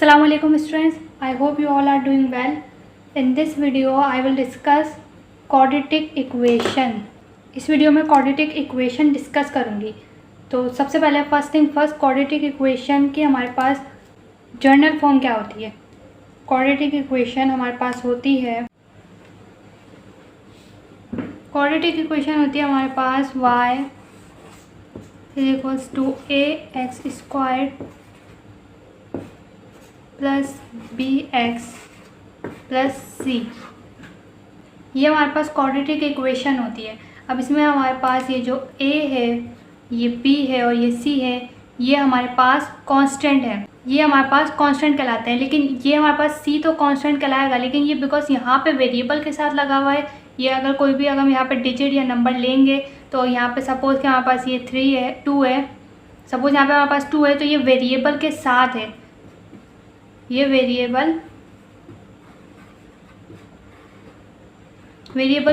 Assalamu alaikum students. I hope you all are doing well. In this video I will discuss quadratic equation. इस video में quadratic equation discuss करूँगी. तो सबसे पहले first thing first, quadratic equation की हमारे पास journal form क्या होती है. quadratic equation हमारे पास होती है हमारे पास y equals to ax² plus bx plus c. ये हमारे पास क्वाड्रेटिक इक्वेशन होती है. अब इसमें हमारे पास ये जो a है, ये b है और ये c है, ये हमारे पास कांस्टेंट है. ये हमारे पास कांस्टेंट कहलाते हैं. लेकिन ये हमारे पास c तो कांस्टेंट कहलाएगा, लेकिन ये बिकॉज यहाँ पे वेरिएबल के साथ लगा हुआ है. ये अगर कोई भी अगर हम यहाँ पे डिजिट या नंबर लेंगे तो यहाँ पे सपोज़ कि हमारे पास ये 3 है, 2 है, सपोज़ यहाँ पे हमारे पास 2 है, तो ये वेरिएबल के साथ है. ये वेरिएबल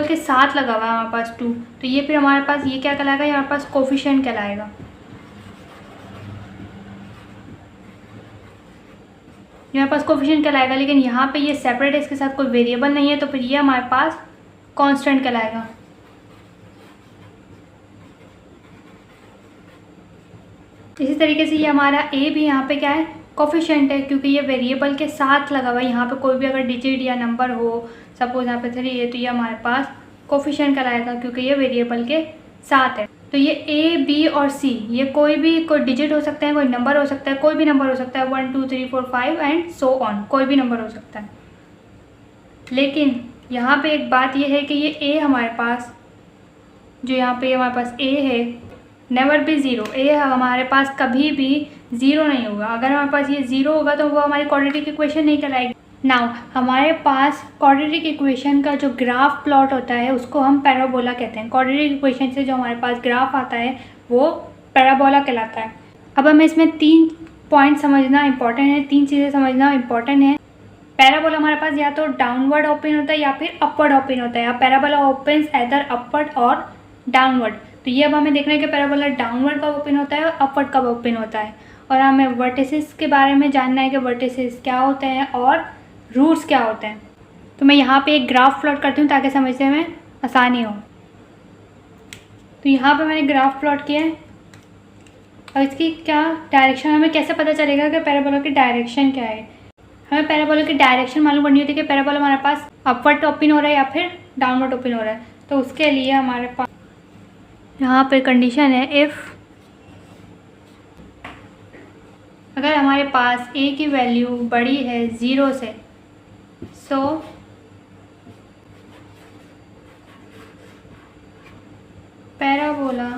के साथ लगा हुआ है हमारे पास 2, तो ये फिर हमारे पास ये क्या कहलाएगा, ये हमारे पास कोफिशिएंट कहलाएगा. ये हमारे पास कोफिशिएंट कहलाएगा. लेकिन यहाँ पे ये सेपरेट है, इसके साथ कोई वेरिएबल नहीं है, तो फिर ये हमारे पास कांस्टेंट कहलाएगा. इसी तरीके से ये हमारा a भी यहाँ पे क्या है, कोफिशिएंट है, क्योंकि ये वेरिएबल के साथ लगा हुआ है. यहाँ पे कोई भी अगर डिजिट या नंबर हो, सपोज यहाँ पे 3 है, तो ये हमारे पास कोफिशिएंट कहलाएगा क्योंकि ये वेरिएबल के साथ है. तो ये a, b और c ये कोई डिजिट हो सकता है, कोई नंबर हो सकता है, कोई भी नंबर हो सकता है, 1 2 3 4 5 एंड सो ऑन, कोई भी नंबर हो सकता है. लेकिन यहाँ पे एक बात ये है कि ये a हमारे पास, जो यहाँ पे हमारे पास a है, नेवर बी ज़ीरो. ए हमारे पास कभी भी ज़ीरो नहीं होगा. अगर हमारे पास ये ज़ीरो होगा तो वो हमारी क्वाड्रेटिक इक्वेशन नहीं कहलाएगी. नाउ हमारे पास क्वाड्रेटिक इक्वेशन का जो ग्राफ प्लॉट होता है उसको हम पैराबोला कहते हैं. क्वाड्रेटिक इक्वेशन से जो हमारे पास ग्राफ आता है वो पैराबोला कहलाता है. अब हमें इसमें 3 पॉइंट समझना इंपॉर्टेंट है, 3 चीज़ें समझना इंपॉर्टेंट है. पैराबोला हमारे पास या तो डाउनवर्ड ओपन होता है या फिर अपवर्ड ओपन होता है. या पैराबोला ओपन्स एदर अपवर्ड और डाउनवर्ड. तो ये अब हमें देखना है कि पैराबोला डाउनवर्ड कब ओपन होता है और अपवर्ड कब ओपन होता है. और हमें वर्टिसेस के बारे में जानना है कि वर्टिसेस क्या होते हैं और रूट्स क्या होते हैं. तो मैं यहाँ पे एक ग्राफ प्लॉट करती हूँ ताकि समझने में आसानी हो. तो यहाँ पे मैंने ग्राफ प्लॉट किया है और इसकी क्या डायरेक्शन, हमें कैसे पता चलेगा कि पैराबोला की डायरेक्शन क्या है. हमें पैराबोला की डायरेक्शन मालूम करनी होती है कि पैराबोला हमारे पास अपवर्ड ओपन हो रहा है या फिर डाउनवर्ड ओपन हो रहा है. तो उसके लिए हमारे पास यहाँ पे कंडीशन है, इफ़ अगर हमारे पास a की वैल्यू बड़ी है 0 से, सो पैराबोला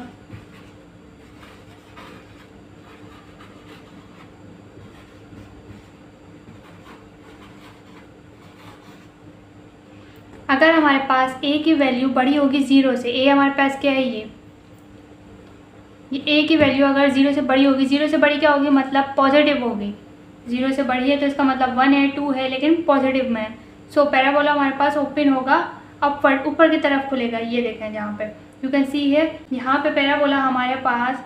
अगर हमारे पास a की वैल्यू बड़ी होगी 0 से, a हमारे पास क्या है, ये a की वैल्यू अगर 0 से बड़ी होगी, 0 से बड़ी क्या होगी, मतलब पॉजिटिव होगी. 0 से बड़ी है तो इसका मतलब 1 है, 2 है, लेकिन पॉजिटिव में है. सो पैराबोला हमारे पास ओपन होगा अपवर्ड, ऊपर की तरफ खुलेगा. ये देखें जहाँ पे यू कैन सी है, यहाँ पे पैराबोला हमारे पास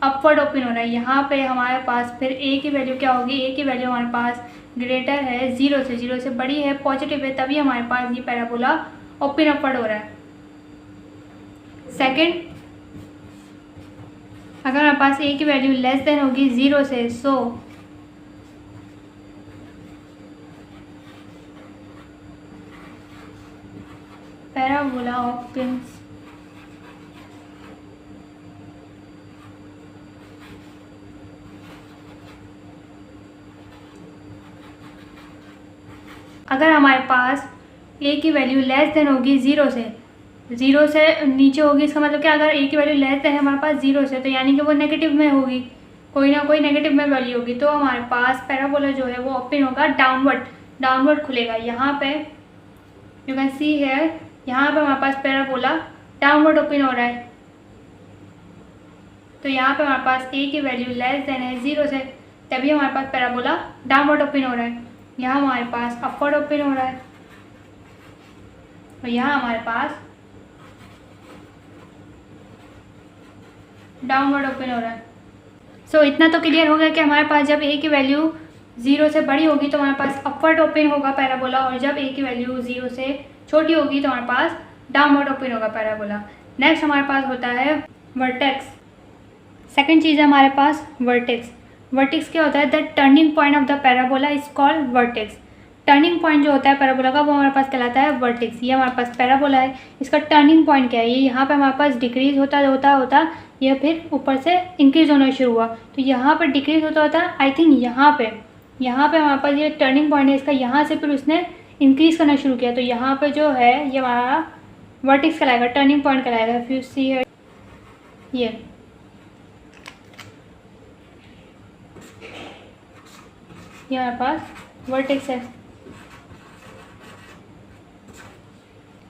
अपवर्ड ओपन हो रहा है. यहाँ पे हमारे पास फिर a की वैल्यू क्या होगी, a की वैल्यू हमारे पास ग्रेटर है 0 से, 0 से बड़ी है, पॉजिटिव है, तभी हमारे पास ये पैराबोला ओपन अपवर्ड हो रहा है. सेकेंड, अगर हमारे पास a की वैल्यू लेस देन होगी 0 से, सो पैराबोला ओपन्स अगर हमारे पास a की वैल्यू लेस देन होगी 0 से, 0 से नीचे होगी, इसका मतलब क्या, अगर a की वैल्यू लेस देन है हमारे पास 0 से, तो यानी कि वो नेगेटिव में होगी, कोई ना कोई नेगेटिव में वैल्यू होगी. तो हमारे पास पैराबोला जो है वो ओपन होगा डाउनवर्ड खुलेगा. यहाँ पे यू कैन सी है, यहाँ पे हमारे पास पैराबोला डाउनवर्ड ओपन हो रहा है. तो यहाँ पे हमारे पास a की वैल्यू लेस देन है 0 से, तभी हमारे पास पैराबोला डाउनवर्ड ओपन हो रहा है. यहाँ हमारे पास अपवर्ड ओपन हो रहा है और यहाँ हमारे पास डाउनवर्ड ओपन हो रहा है. सो इतना तो क्लियर हो गया कि हमारे पास जब a की वैल्यू 0 से बड़ी होगी तो हमारे पास अपवर्ड ओपन होगा पैराबोला, और जब ए की वैल्यू 0 से छोटी होगी तो हमारे पास डाउनवर्ड ओपन होगा पैराबोला। नेक्स्ट हमारे पास होता है वर्टेक्स। सेकंड चीज़ है हमारे पास वर्टेक्स। वर्टेक्स क्या होता है? The turning point of the parabola is called vertex. Turning point जो होता है पैराबोला का वो हमारे पास कहलाता है वर्टेक्स। ये हमारे पास पैराबोला है, इसका टर्निंग पॉइंट क्या है? ये यहाँ पे हमारे पास डिक्रीज होता ये फिर ऊपर से इंक्रीज होना शुरू हुआ, तो यहाँ पर डिक्रीज होता आई थिंक यहाँ पे हमारे पास ये टर्निंग पॉइंट है इसका, यहाँ से फिर उसने इंक्रीज करना शुरू किया, तो यहाँ पे जो है ये हमारा वर्टेक्स कहलाएगा, टर्निंग पॉइंट कहलाएगा। इफ यू सी ये हमारे पास वर्टेक्स है।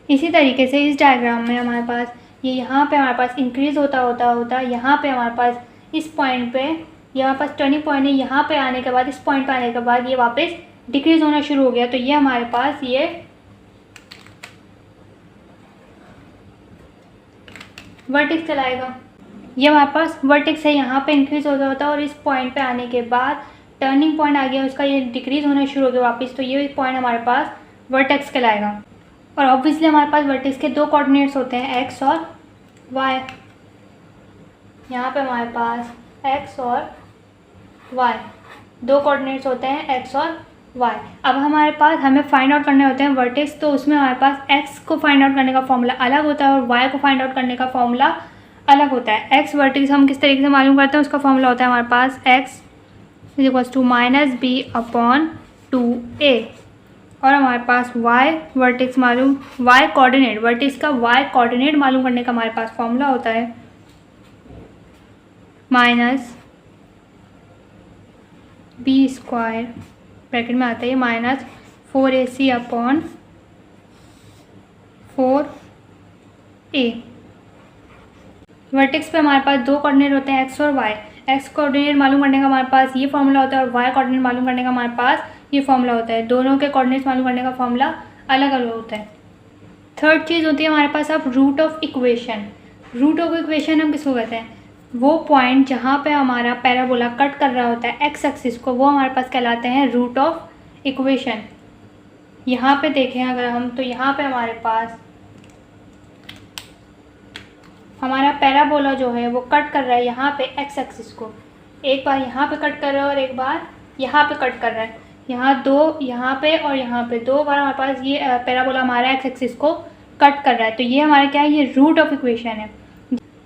इसी तरीके से इस डायग्राम में हमारे पास ये यहाँ पे हमारे पास इंक्रीज होता यहाँ पे हमारे पास इस पॉइंट पे ये हमारे पास टर्निंग पॉइंट है, यहाँ पे आने के बाद इस पॉइंट पे आने के बाद ये वापस डिक्रीज होना शुरू हो गया, तो ये हमारे पास ये वर्टेक्स कहलाएगा। ये हमारे पास वर्टेक्स है, यहाँ पे इंक्रीज होता और इस पॉइंट पे आने के बाद टर्निंग पॉइंट आ गया उसका, ये डिक्रीज होना शुरू हो गया वापस, तो ये पॉइंट हमारे पास वर्टेक्स कहलाएगा। और ऑब्वियसली हमारे पास वर्टेक्स के 2 कोऑर्डिनेट्स होते हैं, एक्स और वाई। यहाँ पे हमारे पास एक्स और वाई 2 कोऑर्डिनेट्स होते हैं, एक्स और वाई। अब हमारे पास हमें फाइंड आउट करने होते हैं वर्टेक्स, तो उसमें हमारे पास एक्स को फाइंड आउट करने का फॉर्मूला अलग होता है और वाई को फाइंड आउट करने का फॉर्मूला अलग होता है। एक्स वर्टेक्स हम किस तरीके से मालूम करते हैं, उसका फॉर्मूला होता है हमारे पास x is equals to -b/2a, और हमारे पास वाई वर्टेक्स मालूम, वाई कोऑर्डिनेट, वर्टेक्स का वाई कोऑर्डिनेट मालूम करने का हमारे पास फॉर्मूला होता है -b² ब्रैकेट में आता है -4ac/4a। वर्टेक्स पे हमारे पास 2 कोऑर्डिनेट होते हैं, एक्स और वाई। एक्स कोऑर्डिनेट मालूम करने का हमारे पास ये फॉर्मूला होता है और वाई कोऑर्डिनेट मालूम करने का हमारे पास ये फॉर्मूला होता है। दोनों के कोऑर्डिनेट्स मालूम करने का फॉर्मूला अलग अलग होता है। थर्ड चीज़ होती है हमारे पास अब root of equation. Root of equation हम किसको कहते हैं? वो पॉइंट जहाँ पे हमारा पैराबोला कट कर रहा होता है एक्स एक्सिस को, वो हमारे पास कहलाते हैं रूट ऑफ इक्वेशन। यहाँ पे देखें अगर हम, तो यहाँ पे हमारे पास हमारा पैराबोला जो है वो कट कर रहा है यहाँ पे एक्स एक्सिस को, एक बार यहाँ पे कट कर रहा है और एक बार यहाँ पे कट कर रहा है। यहाँ 2 यहाँ पे और यहाँ पे 2 बार हमारे पास ये पैराबोला हमारा एक्स एक्सिस को कट कर रहा है, तो ये हमारा क्या है? ये रूट ऑफ इक्वेशन है।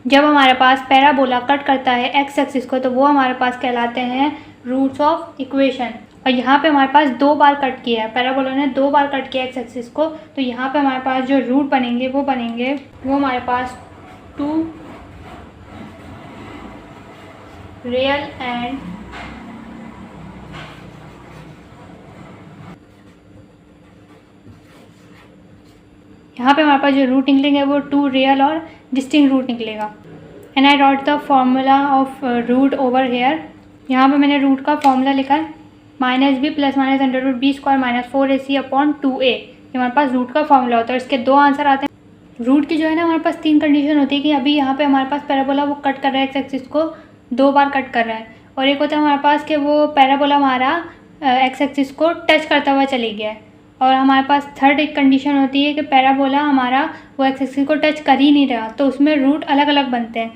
जब हमारे पास पैराबोला कट करता है एक्स एक्सिस को तो वो हमारे पास कहलाते हैं रूट्स ऑफ इक्वेशन। और यहाँ पे हमारे पास 2 बार कट किया है, पैराबोला ने 2 बार कट किया एक्स एक्सिस को, तो यहाँ पे हमारे पास जो रूट बनेंगे वो हमारे पास 2 रियल एंड यहाँ पे हमारे पास जो रूट निकलेंगे वो 2 रियल और डिस्टिंक्ट रूट निकलेगा। And I wrote the formula of root over here. यहाँ पे मैंने रूट का फॉर्मूला लिखा है -b + -√b² -4ac/2a। ये हमारे पास रूट का फॉर्मूला होता है। इसके 2 आंसर आते हैं। रूट की जो है ना हमारे पास 3 कंडीशन होती है कि अभी यहाँ पे हमारे पास पैराबोला वो कट कर रहा है एक्स एक्सिस को, 2 बार कट कर रहा है, और एक होता है हमारे पास कि वो पैराबोला हमारा एक्स एक्सिस को टच करता हुआ चले गया है, और हमारे पास थर्ड एक कंडीशन होती है कि पैराबोला हमारा वो एक्स एक्सिस को टच कर ही नहीं रहा, तो उसमें रूट अलग अलग बनते हैं।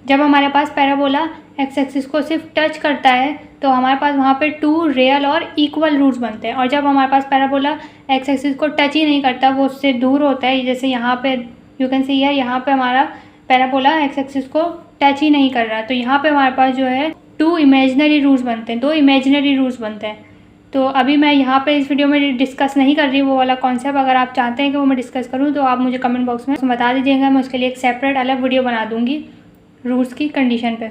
जब हमारे पास पैराबोला एक्स एक्सिस को सिर्फ टच करता है तो हमारे पास वहाँ पे 2 रियल और इक्वल रूट्स बनते हैं, और जब हमारे पास पैराबोला एक्स एक्सिस को टच ही नहीं करता, वो उससे दूर होता है, जैसे यहाँ पे यू कैन सी है, यहाँ पे हमारा पैराबोला एक्स एक्सिस को टच ही नहीं कर रहा, तो यहाँ पे हमारे पास जो है 2 इमेजिनरी रूट्स बनते हैं, 2 इमेजिनरी रूट्स बनते हैं। तो अभी मैं यहाँ पे इस वीडियो में डिस्कस नहीं कर रही वो वाला कॉन्सेप्ट। अगर आप चाहते हैं कि वो मैं डिस्कस करूँ तो आप मुझे कमेंट बॉक्स में बता दीजिएगा, मैं उसके लिए एक सेपरेट अलग वीडियो बना दूँगी रूट्स की कंडीशन पे।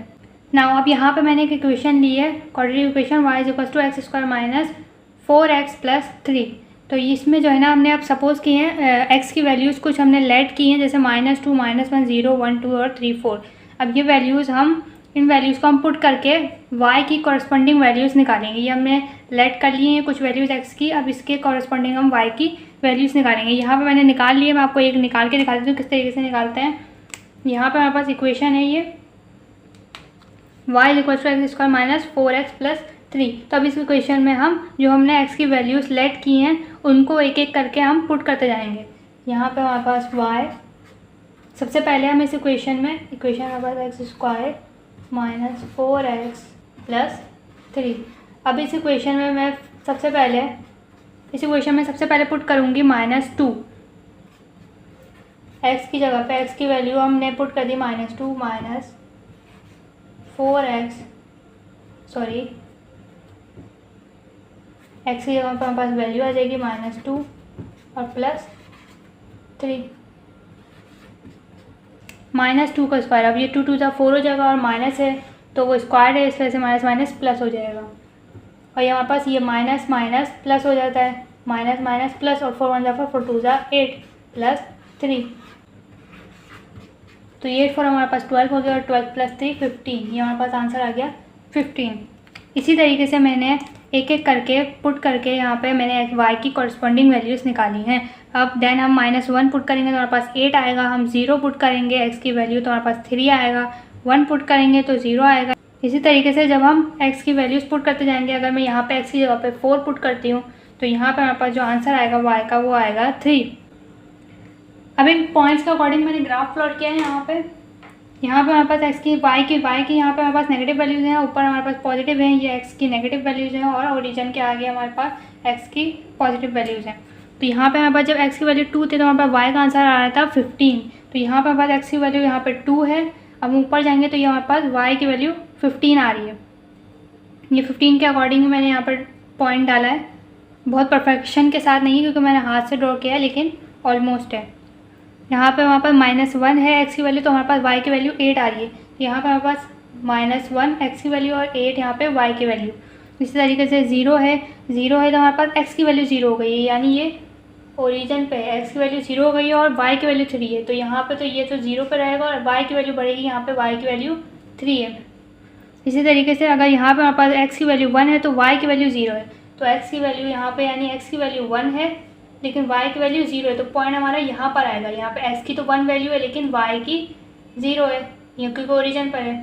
नाउ अब यहाँ पे मैंने एक इक्वेशन ली है, quadratic equation y = x² - 4x + 3। तो इसमें जो है ना हमने अब सपोज़ किए हैं x की वैल्यूज़ कुछ हमने लेट की हैं, जैसे -2, -1, 0, 1, 2 और 3, 4। अब ये वैल्यूज़ इन वैल्यूज़ को हम पुट करके y की कॉरस्पॉन्डिंग वैल्यूज़ निकालेंगे। ये हमने लेट कर लिए हैं कुछ वैल्यूज़ x की, अब इसके कॉरस्पॉन्डिंग हम y की वैल्यूज़ निकालेंगे। यहाँ पे मैंने निकाल लिए, मैं आपको एक निकाल के दिखा देती हूँ किस तरीके से निकालते हैं। यहाँ पे हमारे पास इक्वेशन है ये y = x² - 4x + 3। तो अब इस इक्वेशन में हम जो हमने x की वैल्यूज़ लेट की हैं उनको एक एक करके हम पुट करते जाएंगे। यहाँ पे हमारे पास y, सबसे पहले हम इस इक्वेशन हमारे पास x² माइनस 4x प्लस 3। अब इस इक्वेशन में मैं सबसे पहले पुट करूँगी -2। x की जगह पे x की वैल्यू हमने पुट कर दी -2 माइनस 4x, x की जगह पर हमारे पास वैल्यू आ जाएगी -2 और प्लस 3। -2 का स्क्वायर, अब ये 2 2 ज़ा 4 हो जाएगा और माइनस है तो वो स्क्वायर है, इस वजह से माइनस माइनस प्लस हो जाएगा। और ये हमारे पास ये माइनस माइनस प्लस हो जाता है, माइनस माइनस प्लस, और 4 1 ज़ा 4 2 ज़ा 8 प्लस 3। तो ये 4 हमारे पास 12 हो गया और 12 प्लस 3 15। ये हमारे पास आंसर आ गया 15। इसी तरीके से मैंने एक एक करके पुट करके यहाँ पे मैंने y की कॉरस्पॉन्डिंग वैल्यूज़ निकाली हैं। अब देन हम -1 पुट करेंगे तो हमारे पास 8 आएगा, हम 0 पुट करेंगे x की वैल्यू तो हमारे पास 3 आएगा, 1 पुट करेंगे तो 0 आएगा। इसी तरीके से जब हम x की वैल्यूज़ पुट करते जाएंगे, अगर मैं यहाँ पे x की जगह पे 4 पुट करती हूँ तो यहाँ पे हमारे पास जो आंसर आएगा y का वो आएगा 3। अब इन पॉइंट्स के अकॉर्डिंग मैंने ग्राफ प्लॉट किया है। यहाँ पे हमारे पास y की यहाँ पे हमारे पास नेगेटिव वैल्यूज़ हैं, ऊपर हमारे पास पॉजिटिव हैं, ये x की नेगेटिव वैल्यूज़ हैं और ओरिजिन के आगे हमारे पास x की पॉजिटिव वैल्यूज़ हैं। तो यहाँ पे हमारे पास जब x की वैल्यू 2 थी तो हमारे पास y का आंसर आ रहा था 15। तो यहाँ पे हमारे पास x की वैल्यू यहाँ पे 2 है, अब ऊपर जाएंगे तो ये हमारे पास y की वैल्यू 15 आ रही है। ये 15 के अकॉर्डिंग मैंने यहाँ पर पॉइंट डाला है, बहुत परफेक्शन के साथ नहीं है क्योंकि मैंने हाथ से ड्रॉ किया है, लेकिन ऑलमोस्ट है। यहाँ पे हमारे पास -1 है x की वैल्यू, तो हमारे पास y की वैल्यू 8 आ रही है। यहाँ पे हमारे पास -1 x की वैल्यू और 8 यहाँ पे y की वैल्यू। इसी तरीके से 0 है तो हमारे पास x की वैल्यू 0 हो गई है, यानी ये ओरिजिन पे है, x की वैल्यू 0 हो गई है और y की वैल्यू 3 है। तो यहाँ पे तो ये तो 0 पे रहेगा और y की वैल्यू बढ़ेगी, यहाँ पे y की वैल्यू 3 है। इसी तरीके से अगर यहाँ पे हमारे पास x की वैल्यू 1 है तो y की वैल्यू 0 है, तो x की वैल्यू यहाँ पे यानी x की वैल्यू 1 है लेकिन y की वैल्यू 0 है, तो पॉइंट हमारा यहाँ पर आएगा। यहाँ पे x की तो 1 वैल्यू है लेकिन y की 0 है, ये क्योंकि ओरिजिन पर है,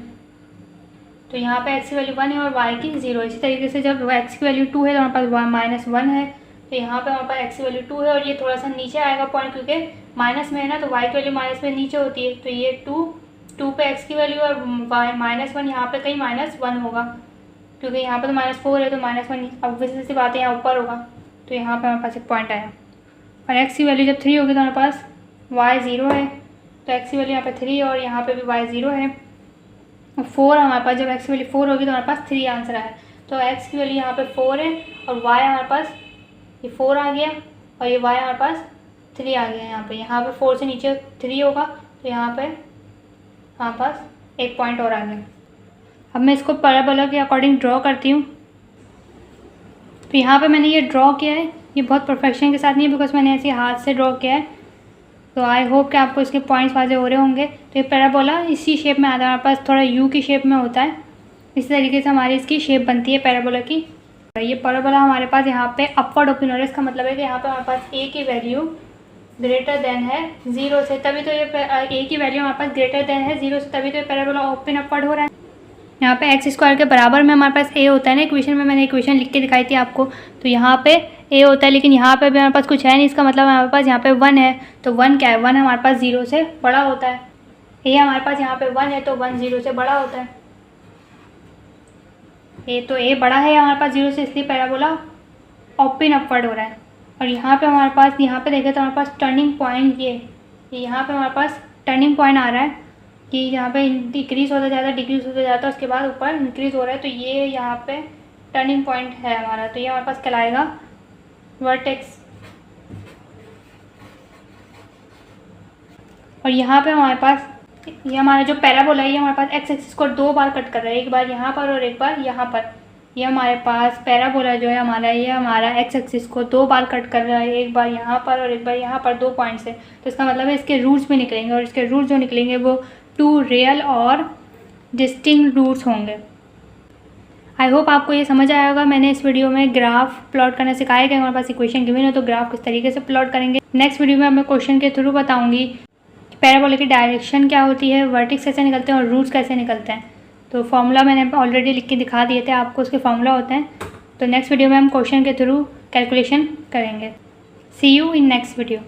तो यहाँ पे x की वैल्यू 1 है और y की 0 है। इसी तरीके से जब x की वैल्यू 2 है तो हमारे पास -1 है, तो यहाँ पे हमारे पास x की वैल्यू 2 है और ये थोड़ा सा नीचे आएगा पॉइंट, क्योंकि माइनस में है ना, तो y की वैल्यू माइनस में नीचे होती है, तो ये 2 पे x की वैल्यू और -1 यहाँ पे कहीं -1 होगा, क्योंकि यहाँ पे तो -4 है तो -1 अब वैसे बात है यहाँ ऊपर होगा, तो यहाँ पे हमारे पास एक पॉइंट आया। और x की वैल्यू जब 3 होगी तो हमारे पास y 0 है, तो x की वैल्यू यहाँ पे 3 है और यहाँ पे भी y 0 है। और 4 हमारे पास जब x की वैल्यू 4 होगी तो हमारे पास 3 आंसर आया। तो x की वैल्यू यहाँ पे 4 है और y हमारे पास ये 4 आ गया और ये y हमारे पास 3 आ गया। यहाँ पे 4 से नीचे 3 होगा, तो यहाँ पे हमारे पास एक पॉइंट और आ गया। अब मैं इसको पैराबोला के अकॉर्डिंग ड्रॉ करती हूँ। तो यहाँ पे मैंने ये ड्रॉ किया है, ये बहुत परफेक्शन के साथ नहीं है बिकॉज मैंने ऐसे हाथ से ड्रॉ किया है, तो आई होप कि आपको इसके पॉइंट्स वाजे हो रहे होंगे। तो ये पैराबोला इसी शेप में आता है, हमारे पास थोड़ा यू की शेप में होता है, इस तरीके से हमारी इसकी शेप बनती है पैराबोला की। ये पैराबोला हमारे पास यहाँ पे अपवर्ड ओपन हो रहा है, इसका मतलब है कि यहाँ पे हमारे पास a की वैल्यू ग्रेटर देन है 0 से, तभी तो ये a की वैल्यू हमारे पास ग्रेटर देन है 0 से, तभी तो ये पैराबोला ओपन अपवर्ड हो रहा है। यहाँ पे x² के बराबर में हमारे पास a होता है ना, इक्वेशन में मैंने इक्वेशन लिख के दिखाई थी आपको, तो यहाँ पे a होता है, लेकिन यहाँ पे भी हमारे पास कुछ है नहीं, इसका मतलब हमारे पास यहाँ पे 1 है, तो 1 क्या है, 1 हमारे पास 0 से बड़ा होता है। a हमारे पास यहाँ पे 1 है तो 1 0 से बड़ा होता है, a बड़ा है हमारे पास 0 से, इसलिए पैराबोला ओपन अपवर्ड हो रहा है। और यहाँ पे हमारे पास देखें तो हमारे पास टर्निंग पॉइंट ये यहाँ पे हमारे पास टर्निंग पॉइंट आ रहा है कि यहाँ पे डिक्रीज होता जाता है, डिक्रीज होता जाता है, उसके बाद ऊपर इंक्रीज हो रहा है, तो ये यहाँ पे टर्निंग पॉइंट है हमारा, तो ये हमारे पास कहलाएगा वर्टेक्स। और यहाँ पे हमारे पास ये हमारा जो पैराबोला है ये हमारे पास एक्स एक्सिस को 2 बार कट कर रहा है, एक बार यहाँ पर और एक बार यहाँ पर। ये हमारे पास पैराबोला जो है हमारा, ये हमारा एक्स एक्सिस को 2 बार कट कर रहा है, एक बार यहाँ पर और एक बार यहाँ पर, 2 पॉइंट से। तो इसका मतलब है इसके रूट्स भी निकलेंगे और इसके रूट्स जो निकलेंगे वो 2 रियल और डिस्टिंक्ट रूट्स होंगे। आई होप आपको ये समझ आया होगा। मैंने इस वीडियो में ग्राफ प्लॉट करना सिखाया कि हमारे पास इक्वेशन गिवन है तो ग्राफ किस तरीके से प्लॉट करेंगे। नेक्स्ट वीडियो में मैं क्वेश्चन के थ्रू बताऊँगी पैराबोला की डायरेक्शन क्या होती है, वर्टेक्स कैसे निकलते हैं और रूट्स कैसे निकलते हैं। तो फॉर्मूला मैंने ऑलरेडी लिख के दिखा दिए थे आपको, उसके फॉर्मूला होते हैं। तो नेक्स्ट वीडियो में हम क्वेश्चन के थ्रू कैलकुलेशन करेंगे। सी यू इन नेक्स्ट वीडियो।